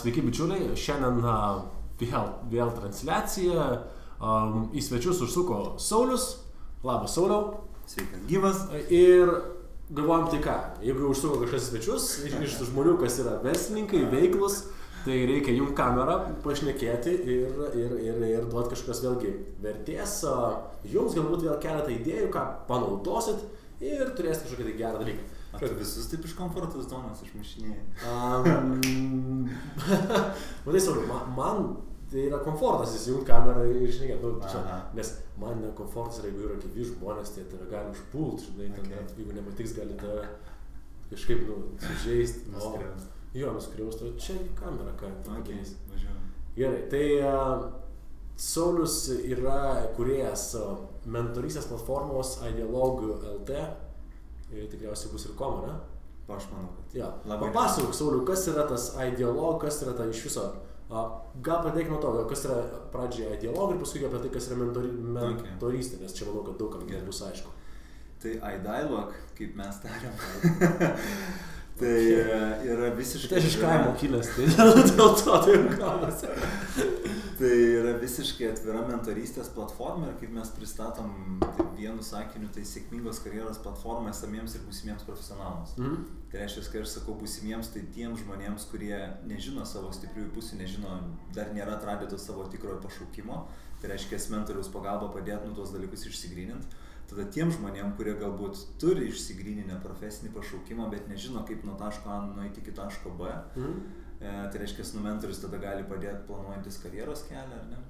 Sveiki bičiuliai, šiandien vėl transliacija, į svečius užsuko Saulius. Labas Sauliau. Sveikas gyvas. Ir galvojam tai ką, jeigu užsuko kažkas svečius, iš žmonių, kas yra verslininkai, veiklus, tai reikia jums kamerą pašnekėti ir duoti kažkas vėlgi vertės. Jums galbūt vėl keletą idėjų, ką panaudosit ir turėsite kažkokį tai gerą dalyką. Ar tu visus taip iš komfortos zonos išmušinėjai? Matai, Sauliau, man tai yra komfortas įsijungti kamerą ir šnekėti, nes man ne komfortas yra, jeigu yra gyvi žmonės, tai tave gali užpult, žinai, jeigu nepatiks, gali tave kažkaip sužeisti. Nuskriaust, o čia į kamerą, ką pakeis. Gerai, tai Saulius yra kūrėjas mentorystės platformos Idealog.lt. Tikriausiai bus ir koma, ne? Aš manau, kad. Ja. Papasakok, Sauliau, kas yra tas Idealog, kas yra ta iš viso? Gal pradėkime nuo to, kas yra pradžioje Idealog ir paskui apie tai, kas yra mentorystė, nes čia manau, kad daug kam bus aišku. Tai Idealog, kaip mes tariam, tai yra visiškai... Tai aš iš kaimo kilęs, tai dėl to tai gaunasi. Tai yra visiškai atvira mentorystės platforma ir kaip mes pristatom vienu sakiniu, tai sėkmingos karjeros platforma esamiems ir būsimiems profesionalams. Tai reiškia, kai aš sakau būsimiems, tai tiems žmonėms, kurie nežino savo stipriųjų pusių, nežino, dar nėra atradę to savo tikrojo pašaukimo, tai reiškia, mentoriaus pagalba padėtų tuos dalykus išsigryninti. Tada tiem žmonėm, kurie galbūt turi išsigryninę profesinį pašaukimą, bet nežino, kaip nuo taško A nueiti iki taško B. Tai reiškia, mentorius tada gali padėti planuojantis karjeros kelią, ar ne?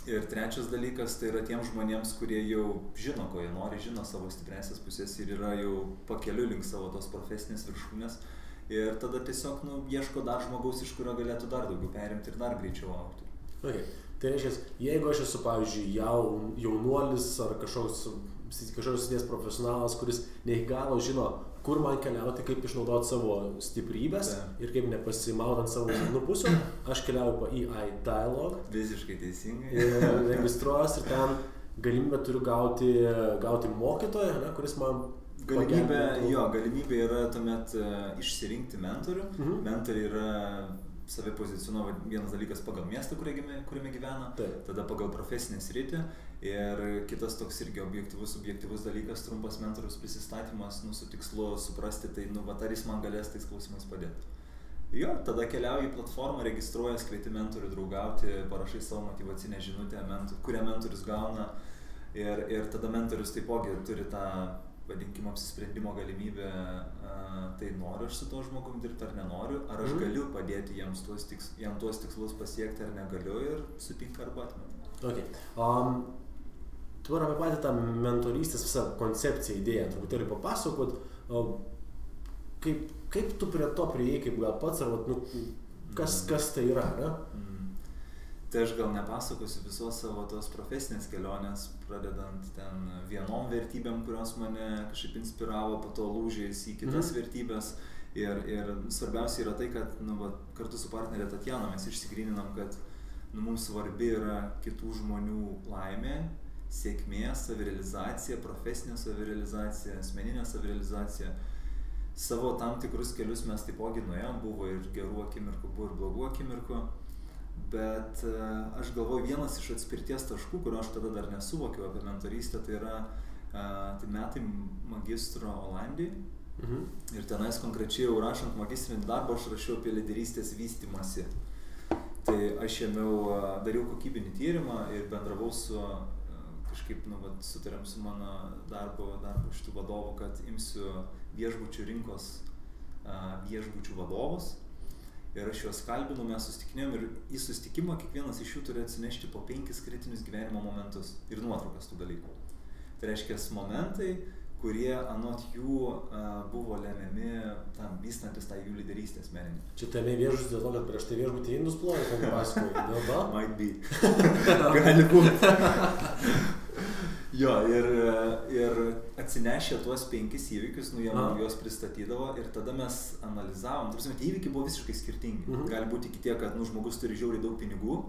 Ir trečias dalykas, tai yra tiem žmonėms, kurie jau žino, ko jie nori, žino savo stipriasias pusės ir yra jau pakeliu link savo tos profesinės viršūnės. Ir tada tiesiog, ieško dar žmogaus, iš kurio galėtų dar daugiau perimti ir dar greičiau augti. Okay. Tai reiškia, jeigu aš esu, pavyzdžiui, jaunuolis ar kažkoks sudės profesionalas, kuris ne iki galo žino, kur man keliauti, kaip išnaudoti savo stiprybės ir kaip nepasimaut ant savo silpnų pusių, aš keliauju į Idealog. Visiškai teisingai. Ir registruos ir ten galimybę turiu gauti mokytoją, ne, kuris man Galimybė yra tuomet išsirinkti mentorių. Mentoriai yra save pozicionuoja vienas dalykas pagal miestą, kuriame gyvena, tada pagal profesinę sritį ir kitas toks irgi objektyvus dalykas, trumpas mentoriaus prisistatymas, su tikslu suprasti, tai ar jis man galės tais klausimais padėti. Jo, tada keliauji į platformą, registruojas, kvieti mentorių draugauti, parašai savo motyvacinę žinutę, kurią mentorius gauna ir tada mentorius taipogi turi tą vadinkime apsisprendimo galimybę, tai noriu aš su tuo žmogum dirbti ar nenoriu, ar aš galiu padėti jam tuos tikslus pasiekti ar negaliu ir sutinka arba atmeta. Okay. Tu apie patį tą mentorystės visą koncepciją, idėją, truputėlį papasakot, kaip tu prie to priėjai, kaip gal pats, ar kas tai yra, ne? Tai aš gal nepasakosiu visos savo tos profesinės kelionės, pradedant ten vienom vertybėm, kurios mane kažkaip inspiravo, po to lūžiais į kitas vertybės. Ir svarbiausia yra tai, kad kartu su partnerė Tatjana mes išsigryninam, kad mums svarbi yra kitų žmonių laimė, sėkmė, savirealizacija, profesinė savirealizacija, asmeninė savirealizacija. Savo tam tikrus kelius mes taipogi nuėjom, buvo ir gerų akimirkų, buvo ir blogų akimirkų. Bet aš galvoju, vienas iš atspirties taškų, kurio aš tada dar nesuvokiau apie mentorystę, tai yra metai magistro Olandijai. Ir tenais konkrečiai jau rašant magistrinį darbą, aš rašiau apie lyderystės vystymąsi. Tai aš dariau kokybinį tyrimą ir bendravau su, kažkaip, sutarėm su mano darbo šitų vadovų, kad imsiu viešbučių rinkos viešbučių vadovus. Ir aš juos kalbinu, mes susitikinėjom ir į susitikimą kiekvienas iš jų turi atsinešti po 5 kritinius gyvenimo momentus ir nuotraukas tų dalykų. Tai reiškia momentai, kurie anot jų buvo lemiami tam vystantis tą jų lyderystę asmeninį. Čia tame viešbutis dėl to, kad prieš tai viešbutį indus plojo, kaip pasakoji, dėl to? Might be. Gali būti. Jo, ir atsinešę tuos 5 įvykius, jie man juos pristatydavo ir tada mes analizavom. Tie įvykiai buvo visiškai skirtingi. Gali būti iki tiek, kad žmogus turi žiauriai daug pinigų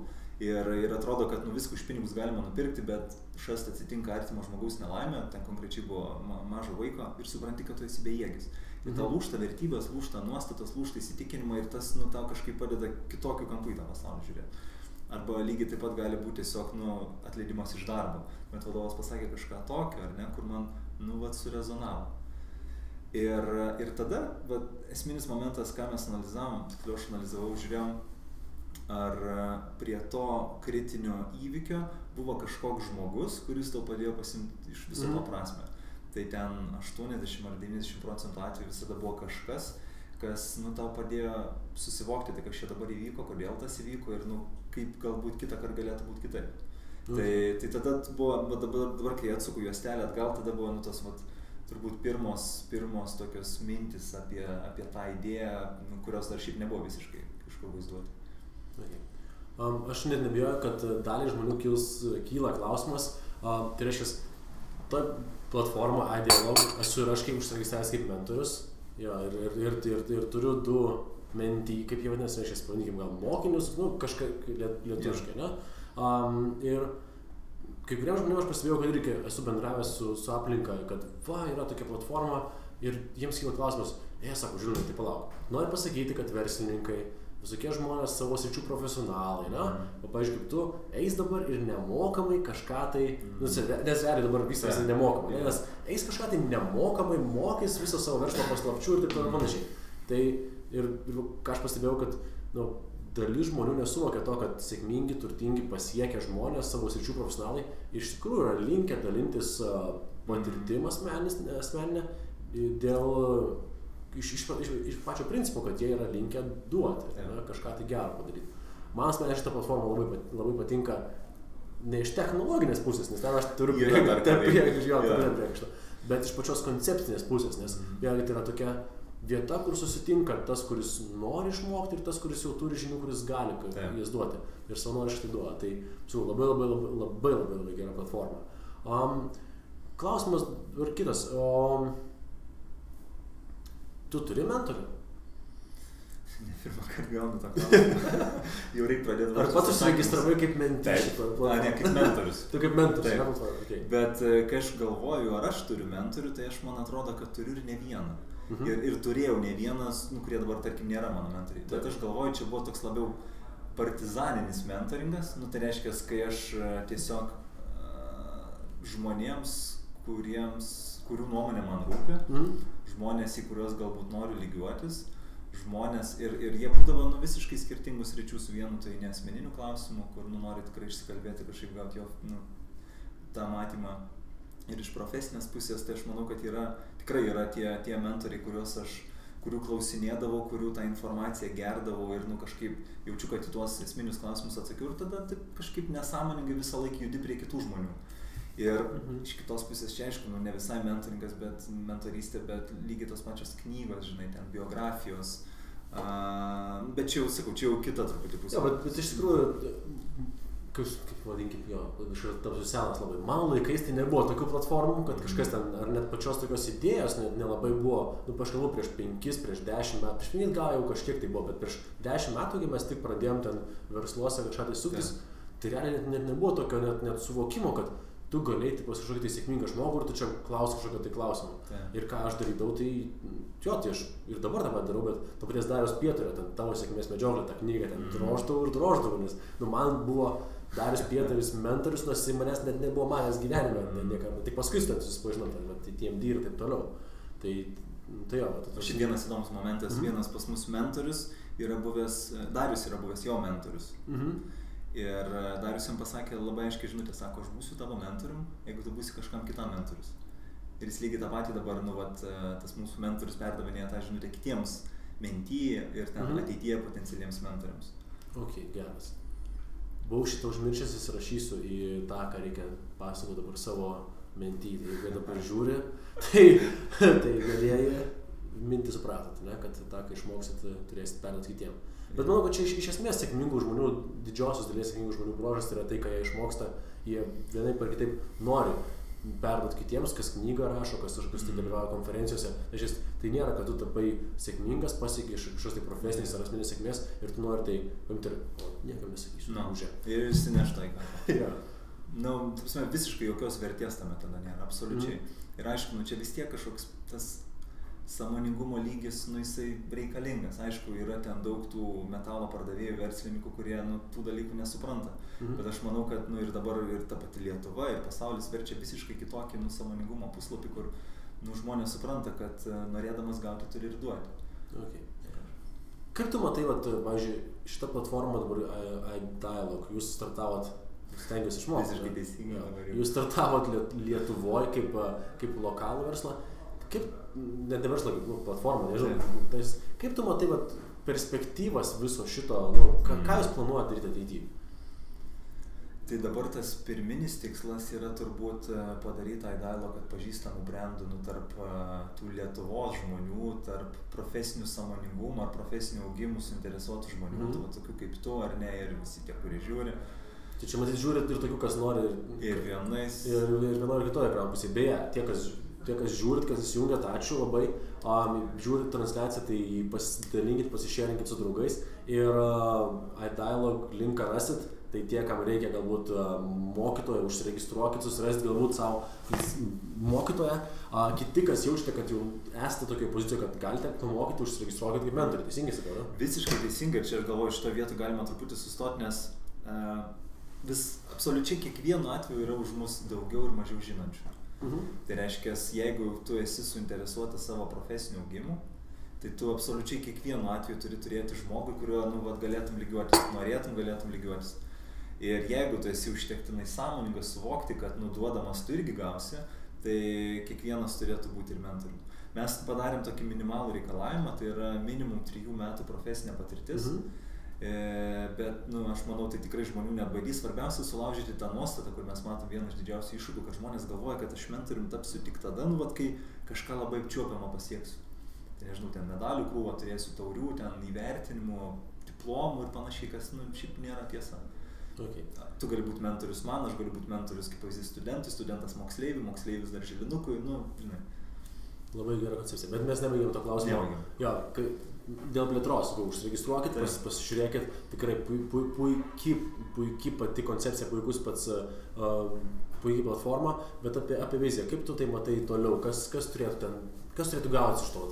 ir atrodo, kad viską už pinigus galima nupirkti, bet šast atsitinka artimo žmogaus nelaimė, ten konkrečiai buvo mažo vaiko ir supranti, kad tu esi bejėgis. Ir tau lūžta vertybės, lūžta nuostatos, lūžta įsitikinimai ir tas tau kažkaip padeda kitokiu kampu į tą pasaulį žiūrėti. Arba lygiai taip pat gali būti tiesiog atleidimas iš darbo. Bet vadovas pasakė kažką tokio, ar ne, kur man surezonavo. Ir tada esminis momentas, ką mes analizavom, tiksliau aš analizavau, žiūrėjom, ar prie to kritinio įvykio buvo kažkoks žmogus, kuris tau padėjo pasimti iš viso to prasme. Tai ten 80 ar 90% atveju visada buvo kažkas, kas tau padėjo susivokti, tai kas čia dabar įvyko, kodėl tas įvyko ir kaip galbūt kitą kartą galėtų būti kitaip. Tai tada buvo, dabar kai atsuku juostelę atgal, tada buvo tos turbūt pirmos tokios mintis apie tą idėją, kurios dar šiaip nebuvo visiškai kažkur vaizduoti. Aš net nebijoju, kad daliai žmonių kyla klausimas, tai reiškia, ta platforma iDialog esu ir aš kaip užsiregistravęs kaip mentorius, ir turiu 2 mentee, kaip jie vadinasi, reiškia, pavadinkim gal mokinius, kažką lietuviškai, ne? Ir kai kuriems žmonėms aš pastebėjau, kad irgi esu bendravęs su aplinka, kad yra tokia platforma ir jiems kyla klausimas, sako, žinoma, tai palauk. Noriu pasakyti, kad verslininkai, visokie žmonės savo sričių profesionalai, ne? O pavyzdžiui, kaip tu eis dabar ir nemokamai kažką tai, nes realiai dabar viskas nemokamai, nes eis kažką tai nemokamai, mokys viso savo verslo paslapčių ir taip toliau panašiai. Tai ir ką aš pastebėjau, kad dalis žmonių nesuvokia to, kad sėkmingi, turtingi, pasiekę žmonės, savo sričių profesionalai, iš tikrųjų yra linkę dalintis patirtim asmeninę dėl iš pačio principo, kad jie yra linkę duoti, kažką tai gero padaryti. Man asmeniškai šitą platformą labai patinka ne iš technologinės pusės, nes ten aš turiu priekaištą, bet iš pačios koncepcinės pusės, nes vėlgi tai yra tokia vieta, kur susitinka tas, kuris nori išmokti ir tas, kuris jau turi žinių, kuris gali jas duoti ir savanoriškai duoda. Tai labai gera platforma. Klausimas ir kitas. Tu turi mentorių? Ne pirmą kartą gaunu tą klausimą. Jau reikia pradėti. Ar pats užsiregistravai kaip mentorius? Ne, kaip mentorius. Tu kaip mentorius, okay. Bet kai aš galvoju, ar aš turiu mentorių, tai aš man atrodo, kad turiu ir ne vieną. Ir turėjau ne vienas, kurie dabar, tarkim, nėra mano mentoriai. Bet aš galvoju, čia buvo toks labiau partizaninis mentoringas. Tai reiškia, kai aš tiesiog žmonėms, kurių nuomonė man rūpi, žmonės, į kuriuos galbūt noriu lygiuotis, žmonės ir jie būdavo visiškai skirtingus sričių su vienu, tai ne asmeniniu klausimu, kur nori tikrai išsikalbėti, kažkaip gauti jo tą matymą. Ir iš profesinės pusės, tai aš manau, kad tikrai yra tie mentoriai, kurių klausinėdavau, kurių tą informaciją gerdavau ir kažkaip jaučiu, kad į tuos esminius klausimus atsakiau ir tada kažkaip nesąmoningai visą laiką judi prie kitų žmonių. Ir iš kitos pusės čia aišku, ne visai mentoringas, bet mentorystė, bet lygiai tos pačios knygos, žinai, ten biografijos. Bet čia jau, sakau, čia jau kita truputį pusė. Jo, bet iš tikrųjų, kaip vadinkim, aš tapsiu senas labai. Mano laikais tai nebuvo tokių platformų, kad kažkas ten, ar net pačios tokios idėjos nelabai buvo, aš kalbu prieš 5, prieš 10 metų, prieš 5 gal jau kažkiek tai buvo, bet prieš 10 metų, kai mes tik pradėjom ten versluose kažką tai suktis, tai realiai net nebuvo tokio net suvokimo, kad tu galėjai pas kažkokį tai sėkmingą žmogų ir tu čia klausi kažkokio tai klausimą. Ir ką aš darydavau, tai aš ir dabar tą pat darau, bet to paties Dariaus Pietario, ten tavo sėkmės medžioklė, tą knygą ten droždavau, nes man buvo Darius Pietaris mentorius, nors jis manęs net nebuvo manęs gyvenime, tik paskui ten susipažinom, tai TMD ir taip toliau. Tai jo. Šiaip vienas įdomus momentas, vienas pas mus mentorius yra buvęs, Darius yra buvęs jo mentorius. Ir Darius jam pasakė labai aiškiai žinutę, sako, aš būsiu tavo mentorium, jeigu tu būsi kažkam kitam mentorius. Ir jis lygiai tą patį dabar, tas mūsų mentorius perdavinėja tą žinutę kitiems mentee ir ten ateityje potencialiems mentoriams. Ok, geras. Buvau šitą užmiršęs, įsirašysiu į tą, ką reikia pasakoti dabar savo mentee. Jeigu dabar žiūri, tai galėjai mintį supratot, ne? Kad tą, kai išmoksit, turėsit perduoti kitiem. Bet manau, kad čia iš esmės sėkmingų žmonių, didžiosios dalies sėkmingų žmonių bruožas tai yra tai, ką jie išmoksta, jie vienaip ar kitaip nori perduot kitiems, kas knygą rašo, kas tai dalyvauja konferencijose. Tai nėra, kad tu tapai sėkmingas, pasiekiai kažkokios tai profesinės ar asmeninės sėkmės ir tu nori tai paimti ir, niekam nesakysiu, užė. Ir išsineštai. Ja. Visiškai jokios vertės tame tada nėra, absoliučiai. Ir aišku, čia vis tiek kažkoks tas sąmoningumo lygis, jisai reikalingas. Aišku, yra ten daug tų metalo pardavėjų, verslininkų, kurie tų dalykų nesupranta. Bet aš manau, kad ir dabar ir ta pati Lietuva, ir pasaulis verčia visiškai kitokį sąmoningumo puslapį, kur žmonės supranta, kad norėdamas gauti turi ir duoti. Okay. Kaip tu matai, pavyzdžiui, šitą platformą dabar iDialog, jūs startavot, stengiuosi išmokti. Visiškai teisingai. Jūs startavot Lietuvoje kaip lokalų verslą. Kaip, net ne verslą, kaip platformą, nežinau, kaip tu matai perspektyvas viso šito, ką jūs planuojate daryti ateityje? Tai dabar tas pirminis tikslas yra turbūt padaryti iDialog atpažįstamų brandų tarp tų Lietuvos žmonių, tarp profesinių sąmoningumų ar profesinių augimų suinteresuotų žmonių, tokių kaip tu ar ne, ir visi tie, kurie žiūri. Tai čia matyt žiūrit ir tokių, kas nori ir vienais. Ir vienoje ir kitoje ekrano pusėje. Beje, tie, kas žiūrit, kas įsijungėt, ačiū labai. Žiūrit transliaciją, tai pasidalinkit, pasišėrinkit su draugais. Ir iDialog linką rasit. Tai tie, kam reikia galbūt mokytoją, užsiregistruokit, susirasti galbūt savo mokytoją. Kiti, kas jaučiate, kad jau esate tokioje pozicijoje, kad galite pamokyti, užsiregistruokit kaip mentoriai. Teisingai sakau, ne? Visiškai teisingai. Čia aš galvoju, šitą vietą galima truputį sustoti, nes absoliučiai kiekvienu atveju yra už mus daugiau ir mažiau žinančių. Tai reiškia, jeigu tu esi suinteresuotas savo profesiniu augimu, tai tu absoliučiai kiekvienu atveju turi turėti žmogų, kuriuo galėtum lygiuotis, galėtum lygiuotis. Ir jeigu tu esi užtektinai sąmoningas suvokti, kad duodamas tu irgi gausi, tai kiekvienas turėtų būti ir mentorium. Mes padarėm tokį minimalų reikalavimą, tai yra minimum 3 metų profesinė patirtis. Bet aš manau, tai tikrai žmonių neatbaidys. Svarbiausia sulaužyti tą nuostatą, kur mes matom vieną iš didžiausių iššūkių, kad žmonės galvoja, kad aš mentorium tapsiu tik tada, kai kažką labai apčiuopiamą pasieksiu. Tai nežinau, ten medalių krūvą turėsiu, taurių, ten įvertinimų, diplomų ir panašiai, kas šiaip nėra tiesa. Okay. Tu gali būti mentorius man, aš galiu būti mentorius kaip pavyzdys studentui, studentas moksleivis darželinukui, žinai. Labai gera koncepcija, bet mes nebaigėm to klausimo. Jo, dėl plėtros, užsiregistruokit, pasižiūrėkit, tikrai puikiai pati koncepcija, puikiai platforma, bet apie viziją, kaip tu tai matai toliau, kas turėtų gauti iš to,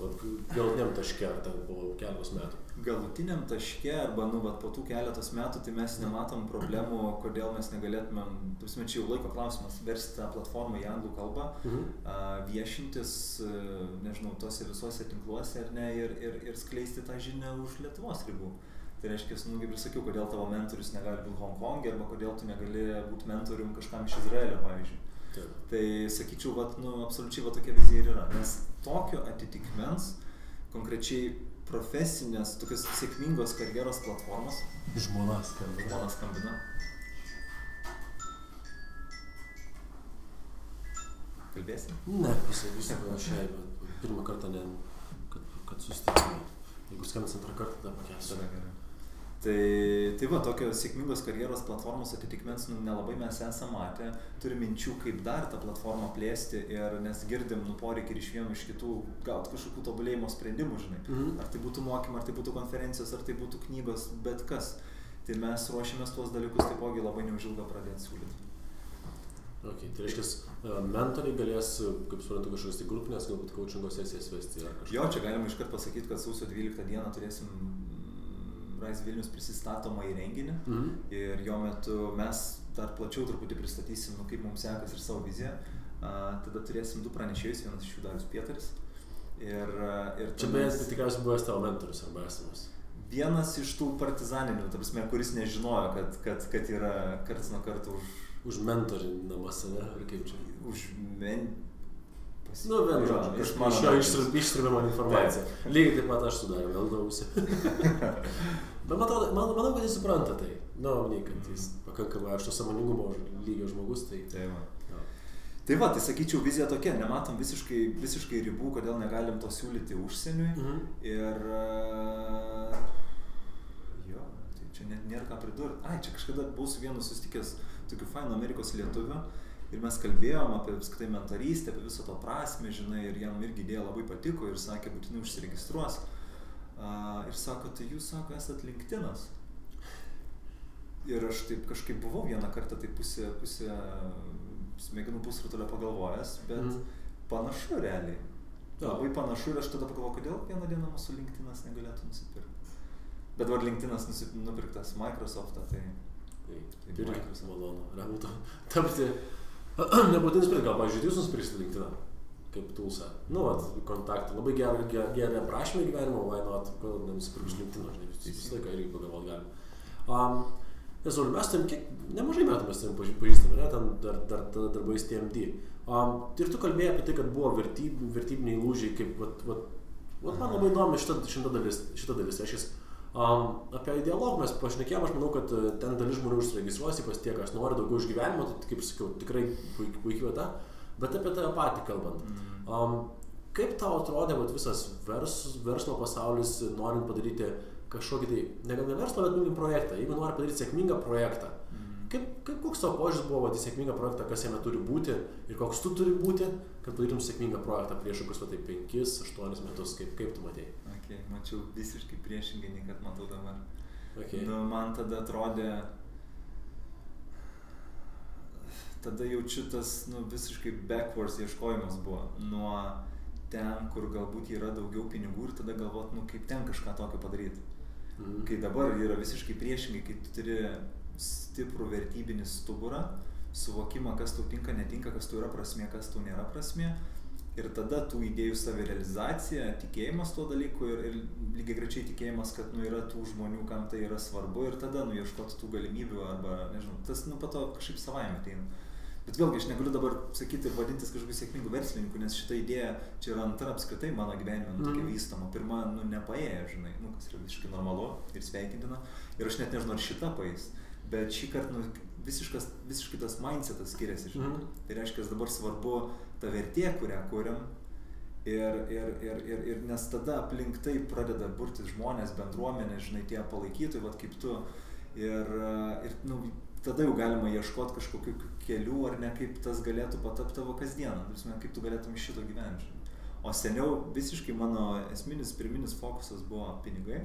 galutiniam taške, ar ten po keletos metų? Galutiniam taške, arba po tų keletos metų, tai mes nematom problemų, kodėl mes negalėtumėm, čia jau laiko klausimas, versti tą platformą į anglų kalbą, viešintis, nežinau, tose visuose tinkluose ar ne, ir skleisti tą žinią už Lietuvos ribų. Tai reiškia, kaip ir sakiau, kodėl tavo mentorius negali būti Hongkonge, arba kodėl tu negali būti mentorium kažkam iš Izraelio, pavyzdžiui. Tai sakyčiau, absoliučiai tokia vizija ir yra, nes tokio atitikmens, konkrečiai profesinės, tokios sėkmingos karjeros platformos. Žmona skambina. Kalbėsi? Ne, pasakysiu panašiai, bet pirmą kartą kad susitikime. Jeigu skambins antrą kartą, tada pakęsiu. Tai tokios sėkmingos karjeros platformos atitikmens nelabai mes esame matę. Turim minčių, kaip dar tą platformą plėsti, nes girdim poreikį ir iš vieno iš kitų gauti kažkokių tobulėjimo sprendimų, žinai. Ar tai būtų mokymai, ar tai būtų konferencijos, ar tai būtų knygos, bet kas. Tai mes ruošiamės tuos dalykus taipogi labai neužilgo pradėti siūlyti. Okay, tai reiškia, mentoriai galės, kaip suprantu, kažkokios tai grupinės, galbūt coachingo sesijas vesti ar kažką. Jo, čia galima iškart pasakyti, kad sausio 12 dieną turėsim Rise Vilnius prisistatomą į renginį ir jo metu mes dar plačiau truputį pristatysim, kaip mums sekas ir savo viziją. Tada turėsim 2 pranešėjus, vienas iš jų Darius Pietaris. Čia beje, tikriausiai buvęs tavo mentorius arba esamas. Vienas iš tų partizaninių, ta prasme, kuris nežinojo, kad yra karts nuo karto už mentorinamas, ne? Ar kaip čia? Vienu žodžiu, iš jo išsirbimo informaciją. Lygiai taip pat aš sudarėm, eldavausi. Bet manau, kad jis supranta tai. Kad jis pakankamai aukšto sąmoningumo lygio žmogus, tai... Tai sakyčiau, vizija tokia, nematom visiškai ribų, kodėl negalim to siūlyti užsieniui. Ir... tai čia nėra ką pridurti. Čia kažkada buvau su vienu susitikęs tokiu fainu Amerikos lietuviu. ir mes kalbėjom apie apskritai mentorystę, apie viso to prasme, žinai, ir jam irgi idėja labai patiko ir sakė, būtinai užsiregistruos. Ir sako, tai jūs, sako, esat LinkedInas. Ir aš taip kažkaip buvau vieną kartą, tai pusę smegenų pusrutulio pagalvojęs, bet panašu realiai. Labai panašu ir aš tada pagalvojau, kodėl vieną dieną mūsų LinkedInas negalėtų nusipirkti. Bet var LinkedInas nupirktas Microsoft'ą, tai Microsoft malonu. Nebūtų tapti, nebūtų nusipirkti, gal, pavyzdžiui, jūs nusipirksite LinkedIn'ą kaip toolsą. Nu, kontaktų, labai gerą aprašymą gyvenimo, why not, kodėl nenusipirkus LinkedIn'o, žinai, visą laiką irgi pagalvot galim. Nesvarbu, mes turim nemažai metų mes turim pažįstami, ne, ten dar darbais TMD. Ir tu kalbėjai apie tai, kad buvo vertybiniai lūžiai, kaip, man labai įdomi šita dalis, reiškia, apie dialogą mes pašnekėjom, aš manau, kad ten dalis žmonių užsiregistruos, ypač tie, kas nori daugiau iš gyvenimo, tai kaip sakiau, tikrai puikiai vieta, bet apie tave patį kalbant. Kaip tau atrodė visas verslo pasaulis, norint padaryti kažkokį tai, ne verslo, bet projektą, jeigu nori padaryti sėkmingą projektą, koks tavo požiūris buvo į sėkmingą projektą, kas jame turi būti ir koks tu turi būti, kad padarytum sėkmingą projektą prieš kokius 5-8 metus, kaip tu matei? Okay, mačiau visiškai priešingai, nei kad matau dabar. Okay. Nu, man tada atrodė, tada jaučiu tas visiškai backwards ieškojimas buvo. Nuo ten, kur galbūt yra daugiau pinigų ir tada galvot, kaip ten kažką tokio padaryti. Kai dabar yra visiškai priešingai, kai tu turi stiprų vertybinį stuburą, suvokimą, kas tau tinka, netinka, kas tau yra prasmė, kas tau nėra prasmė. Ir tada tų idėjų savirealizacija, tikėjimas tuo dalyku ir lygiai grečiai tikėjimas, kad yra tų žmonių, kam tai yra svarbu ir tada ieškoti tų galimybių arba, nežinau, tas po to kažkaip savaime ateina. Bet vėlgi, aš negaliu dabar sakyti ir vadintis kažkokiu sėkmingu verslininku, nes šita idėja čia yra antra apskritai mano gyvenime, tokia vystoma. Pirma, nepaėjo, žinai, kas yra visiškai normalu ir sveikintina. Ir aš net nežinau, ar šita paės. Bet šį kartą visiškai tas mindsetas skiriasi, žinai. Tai reiškia, dabar svarbu ta vertė, kurią kuriam. Ir nes tada aplink tai pradeda burtis žmonės, bendruomenė, žinai, tie palaikytojai, kaip tu. Ir tada jau galima ieškoti kažkokių kelių, ar ne, kaip tas galėtų patapti tavo kasdieną, kaip tu galėtum iš šito gyventi. O seniau visiškai mano esminis, pirminis fokusas buvo pinigai,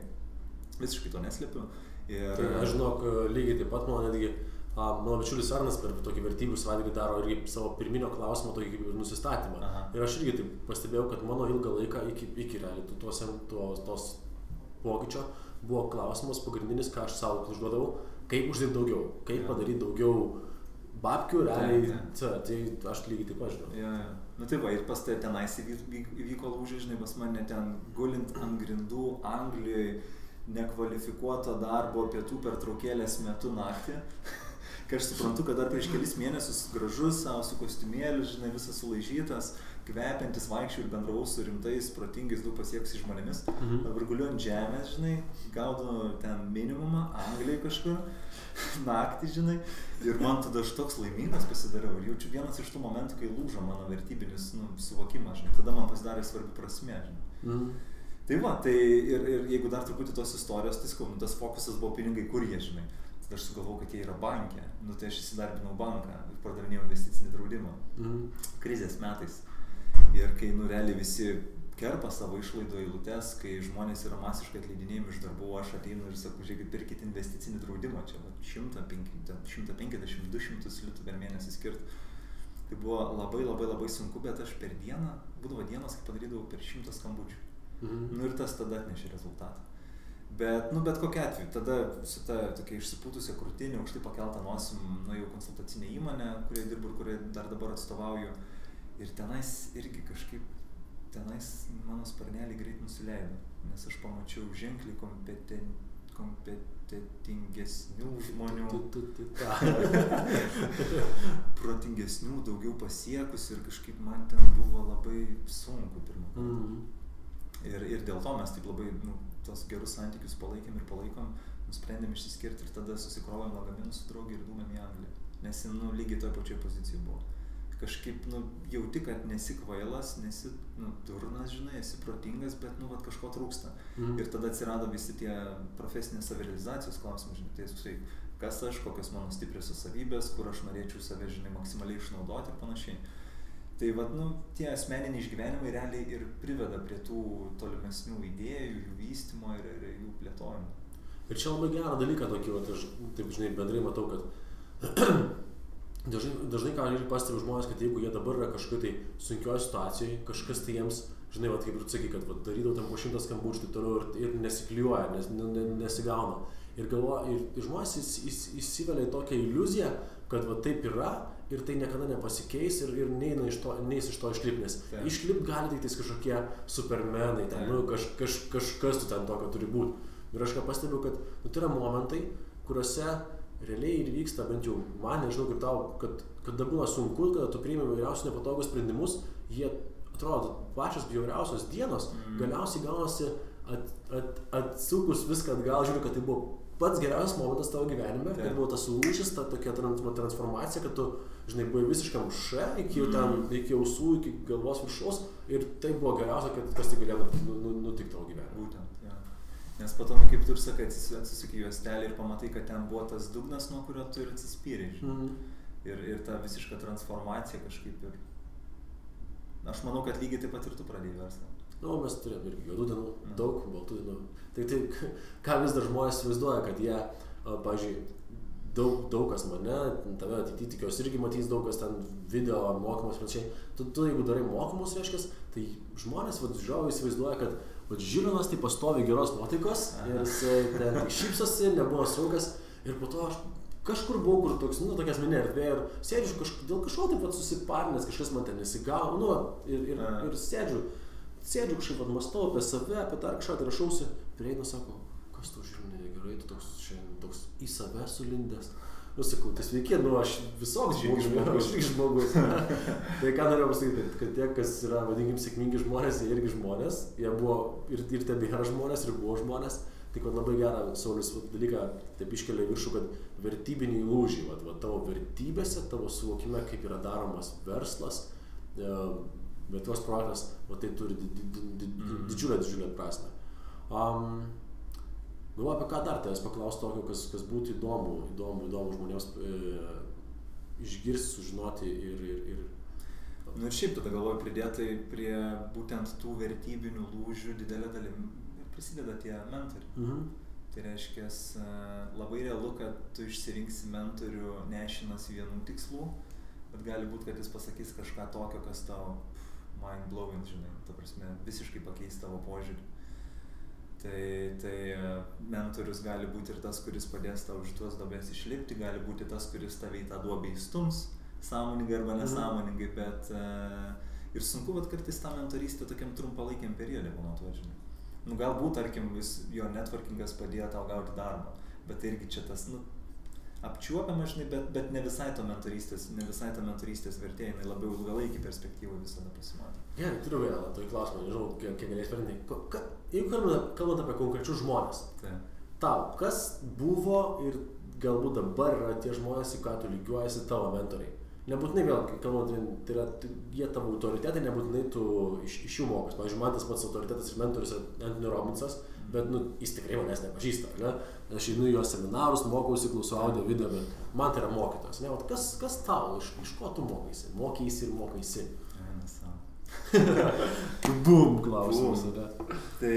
visiškai to neslėpiu. Tai aš žinok, lygiai taip pat mano bičiulis Arnas per tokį vertybių savaitgalį daro irgi savo pirminio klausimo tokį kaip nusistatymą. Aha. Ir aš irgi taip pastebėjau, kad mano ilgą laiką iki realiai tos pokyčio buvo klausimas pagrindinis, ką aš savo užduodavau, kaip uždirbti daugiau, kaip padaryti daugiau babkių, realiai, tai aš lygiai taip pat žinau. Ja. Tai va, ir pas tai tenais įvyko lūžiai, žinai, pas mane ten gulint ant grindų Anglijoje, nekvalifikuoto darbo pietų pertraukėlės metu naktį, kai aš suprantu, kad dar prieš kelis mėnesius gražus, savo su kostiumėliu, žinai, visas sulaižytas, kvepiantis, vaikščiau ir bendravau su rimtais, protingais, daug pasiekusiais žmonėmis. Dabar guliu ant žemės, žinai, gaudau ten minimumą, Anglijoje kažkur, naktį, žinai, ir man tada aš toks laimingas pasidariau ir jaučiu vienas iš tų momentų, kai lūžo mano vertybinis suvokimas, žinai, tada man pasidarė svarbi prasmė, žinai. Tai va, tai ir jeigu dar truputį tos istorijos, tai sakau, tas fokusas buvo pinigai, kur jie, žinai. Tada aš sugalvojau, kad jie yra banke. Tai aš įsidarbinau banką ir pardavinėjau investicinį draudimą. Krizės metais. Ir kai realiai visi kerpa savo išlaidų eilutes, kai žmonės yra masiškai atleidinėjami iš darbų, aš ateinu ir sakau, žiūrėkit, pirkit investicinį draudimą. Čia 150-200 litų per mėnesį skirti. Tai buvo labai sunku, bet aš per dieną, būdavo dienos, kai padarydavau per 100 skambučių. Ir tas tada atnešė rezultatą. Bet kokia atveju, tada su ta tokia išsipūtusia krūtinė, aukštai pakeltą nosim, jau konsultacinė įmonė, kurioje dirbu ir kurioje dar dabar atstovauju. Ir tenais irgi kažkaip, mano sparnelį greit nusileido, nes aš pamačiau ženkliai kompetentingesnių žmonių, protingesnių, daugiau pasiekusių ir kažkaip man ten buvo labai sunku pirmą kartą. Ir dėl to mes taip labai tos gerus santykius palaikėm ir palaikom, nusprendėm išsiskirti ir tada susikrovėm lagaminus su draugė ir dūmėm į Angliją. Nes lygiai toje pačioje pozicijoje buvo. Kažkaip jauti, kad nesi kvailas, nesi durnas, žinai, esi protingas, bet kažko trūksta. Ir tada atsirado visi tie profesinės savirealizacijos klausimai, žinai, tai kas aš, kokios mano stipriosios savybės, kur aš norėčiau save, žinai, maksimaliai išnaudoti ir panašiai. Tai vat, tie asmeniniai išgyvenimai realiai ir priveda prie tų tolimesnių idėjų, jų vystymo ir jų plėtojimo. Ir čia labai gerą dalyką tokį, aš taip, žinai, bendrai matau, kad dažnai ką ir pastebiu žmonės, kad jeigu jie dabar yra kažkokioj tai sunkioje situacijoje, kažkas tai jiems, žinai, vat, kaip ir sakai, kad vat, darydavo tam po 100 skambučių taip toliau ir nesikliuoja, nesigauna. Ir žmonės įsivelia į tokią iliuziją, kad va, taip yra ir tai niekada nepasikeis ir neis iš to išlipti, nes išlipti gali tik tais kažkokie supermenai, ten, kažkas tu ten tokio turi būti. Ir aš ką pastebiu, kad tai yra momentai, kuriuose realiai ir vyksta, bent jau man, nežinau kaip tau, kada būna sunku, kada tu priimi įvairiausius nepatogus sprendimus, jie atrodo pačios bjauriausios dienos, galiausiai gaunasi atsukus viską atgal, žiūriu, kad tai buvo pats geriausias momentas tavo gyvenime, kad buvo tas lūžis, ta tokia transformacija, kad tu, žinai, buvai visiškam iki ausų, iki galvos viršaus ir tai buvo geriausia, kas tai galėjo nutikti tavo gyvenime. Būtent, ja. Nes po to, kaip tu ir sakai, atsisuki juostelį ir pamatai, kad ten buvo tas dugnas, nuo kurio tu ir atsispyrei. Ir ta visiška transformacija kažkaip ir... Aš manau, kad lygiai taip pat ir tu pradėjai verslą. Mes turėjome ir juodų dienų, daug, baltų dienų. Tai ką vis dar žmonės įsivaizduoja, kad jie, pavyzdžiui, daug kas mane, tave ateityje tikiuosi irgi matys daug kas ten video, mokymus, panašiai. Tu jeigu darai mokymus, reiškia, tai žmonės žiūrovai įsivaizduoja, kad Žilinas tai pastovi geros nuotaikos ir jis ten šypsosi, nebuvo saugas ir po to aš kažkur buvau, kur tokia asmeninė erdvė ir sėdžiu dėl kažko taip pat susiparinęs, kažkas man ten nesigavo, ir sėdžiu kažkaip mąstau apie save, apie dar kažką, tai rašausi, prieinu, sako, kas tau Žilinai negerai, tu toks į save sulindęs. Sakau, tai sveiki, aš visoks žmogus. Tai ką norėjau pasakyti, kad tie, kas yra, vadinkim, sėkmingi žmonės, jie irgi žmonės, jie buvo ir tebėra žmonės, ir buvo žmonės. Tai kad labai gerą Saulius dalyką taip iškelia į viršų, kad vertybiniai lūžiai, tavo vertybėse, tavo suvokime, kaip yra daromas verslas, bet tuos projektas, tai turi didžiulę prasmę. Galvoju, apie ką dar tavęs paklausti tokio, kas būtų įdomu žmonėms išgirsti, sužinoti ir... Ir šiaip tada galvoju pridėti prie būtent tų vertybinių lūžių didelė dalim prisideda tie mentoriai. Tai reiškia, labai realu, kad tu išsirinksi mentorių nešinas vienų tikslų, bet gali būti, kad jis pasakys kažką tokio, kas tau mind blowing, žinai, ta prasme, visiškai pakeis tavo požiūrį. Tai mentorius gali būti ir tas, kuris padės tau iš tuos duobės išlipti, gali būti tas, kuris tave į tą duobę įstums, sąmoningai arba nesąmoningai, bet ir sunku, bet kartais tą mentorystę tokiam trumpalaikiam periode pamatuoti, žinai. Galbūt, tarkim, jo networkingas padėjo tau gauti darbą, bet tai irgi čia tas, apčiuopiama, žinai, bet ne visai to mentorystės vertė, jinai labiau ilgalaikį perspektyvą visada pasimato. Gerai, turiu vieną tokį klausimą, nežinau, kiek galės vertinti. Jeigu kalbant apie konkrečius žmonės, tau, kas buvo ir galbūt dabar yra tie žmonės, į ką tu lygiuojasi tavo mentoriai? Nebūtinai vėl, kalbant, tai yra jie tavo autoritetai, nebūtinai tu iš jų mokas. Pavyzdžiui, man tas pats autoritetas ir mentorius yra Anthony Robbinsas, bet jis tikrai manęs nepažįsta, ne? Aš einu į jo seminarus, mokausi, klausau audio video, bet man tai yra mokytojas, ne? Kas tau, iš ko tu mokaisi ir mokaisi? Bum, klausimas, ne? Tai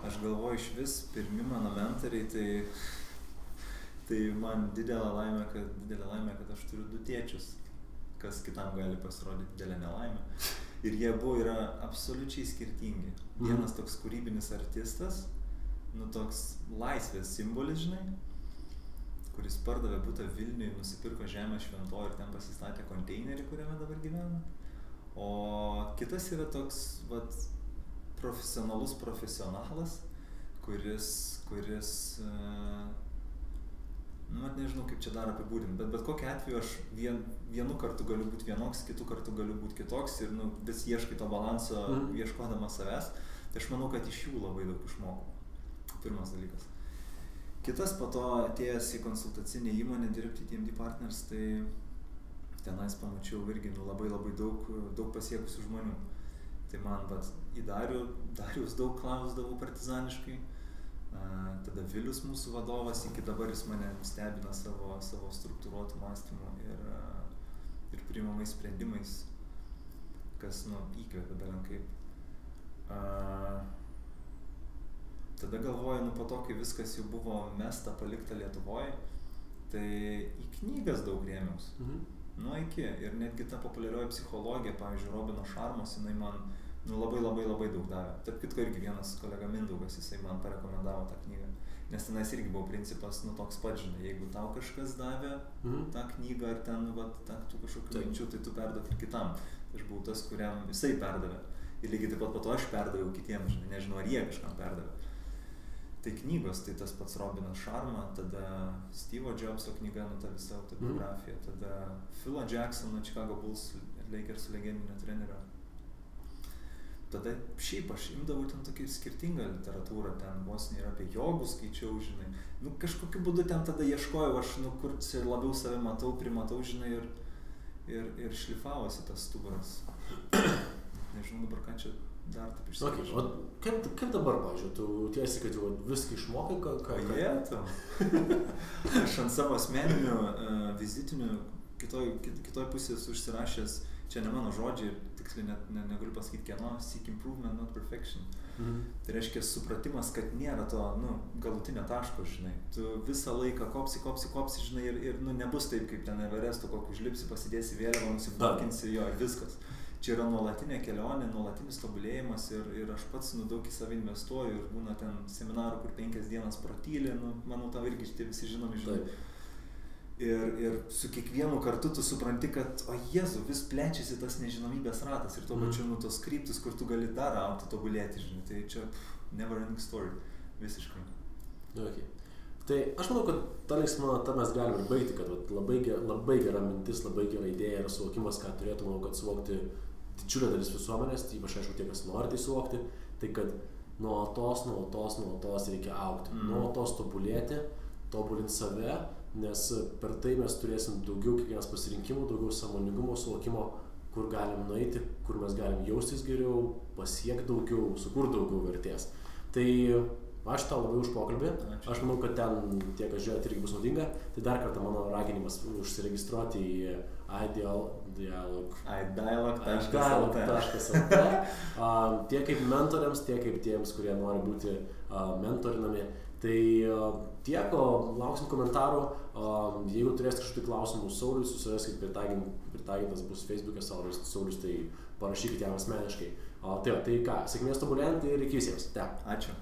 aš galvoju, iš vis pirmi mano mentoriai, tai man didelė laimė, kad aš turiu 2 tėčius, kas kitam gali pasirodyti didelė nelaimė. Ir jie yra absoliučiai skirtingi. Vienas toks kūrybinis artistas, toks laisvės simbolis, žinai, kuris pardavė butą Vilniui, nusipirko žemę Šventoje ir ten pasistatė konteinerį, kuriame dabar gyvena. O kitas yra toks profesionalas, kuris nežinau, kaip čia dar apibūdinti, bet kokiu atveju aš vienu kartu galiu būti vienoks, kitu kartu galiu būti kitoks ir vis ieškai to balanso, ieškodamas savęs. Tai aš manau, kad iš jų labai daug išmokau. Pirmas dalykas. Kitas po to atėjęs į konsultacinę įmonę dirbti TMD Partners, tai tenais pamačiau irgi labai daug pasiekusių žmonių. Tai man į Darius daug klausdavau partizaniškai. Tada Vilius mūsų vadovas, iki dabar jis mane stebina savo struktūruotų mąstymų ir priimamais sprendimais, kas, įkvėpia belenkaip. Tada galvoju, po to, kai viskas jau buvo mesta, palikta Lietuvoje, tai į knygas daug rėmiaus. Iki. Ir netgi ta populiarioji psichologija, pavyzdžiui, Robino Šarmos, jinai man labai daug davė. Tarp kitko irgi vienas kolega Mindaugas, jisai man parekomendavo tą knygą. Nes tenais irgi buvo principas, toks pat, žinai, jeigu tau kažkas davė tą knygą ar ten, tų kažkokių minčių, tai tu perduok ir kitam. Aš buvau tas, kuriam jisai perdavė. Ir lygiai taip pat po to aš perdaviau kitiems, žinai, nežinau, ar jie kažkam perdavė. Tai knygos, tai tas pats Robinas Šarma, tada Steve'o Jobso knyga, ta visa autobiografija, tada Philo Jacksono, Chicago Bulls, Lakers legendinio trenerio. Tada šiaip aš imdavau ten tokį skirtingą literatūrą, ten vos ir apie jogų skaičiau, žinai. Kažkokiu būdu ten tada ieškojau, aš kur labiau save matau, primatau, žinai, ir šlifavosi tas stuburas. Nežinau dabar, ką čia dar taip išsiaiškinti. Okay. Kaip dabar, pavyzdžiui, tu tiesi, kad jau viską išmokai, ką? Aš ant savo asmeninių vizitinių kitoj pusėje esu užsirašęs, čia ne mano žodžiai, tiksliai negaliu pasakyti kieno, seek improvement, not perfection. Tai reiškia supratimas, kad nėra to galutinio taško, žinai. Tu visą laiką kopsi, žinai, ir nebus taip, kaip ten Everesto, kokį užlipsi, pasidėsi vėliavą, nusipalkinsi jo ir viskas. Čia yra nuolatinė kelionė, nuolatinis tobulėjimas ir aš pats daug į save investuoju ir būna ten seminarų, kur 5 dienas pratyli, manau, tau irgi šitie visi žinomi, žinai. Ir su kiekvienu kartu tu supranti, kad, o Jėzu, vis plečiasi tas nežinomybės ratas ir tuo pačiu tos kryptis, kur tu gali dar augti, tobulėti, žinai. Tai čia never ending story, visiškai. Okay. Tai aš manau, kad ta linksma nata mes galime ir baigti, kad labai gera mintis, labai gera idėja ir suvokimas, ką turėtų, manau, kad suvokti didžiulė dalis visuomenės, ypač aišku tie, kas nori tai suvokti, tai kad nuolatos reikia augti, nuolatos tobulėti, tobulinti save, nes per tai mes turėsim daugiau kiekvienas pasirinkimų, daugiau sąmoningumo, suvokimo, kur galim nueiti, kur mes galim jaustis geriau, pasiekti daugiau, sukurti daugiau vertės. Tai aš tau labai už pokalbį. Aš manau, kad ten tie, kas žiūrėt, irgi bus naudinga. Tai dar kartą mano raginimas užsiregistruoti į idialog.lt tiek kaip mentoriams, tiek kaip tiems, kurie nori būti mentorinami. Tai tiek, lauksim komentarų. Jeigu turėsite kažkokių klausimų Saulius, susiraskit, pritaikytas bus Facebook'e Saulius, tai parašykit jam asmeniškai. Tai ką, sėkmės tobulėjant ir iki visiems. Ačiū.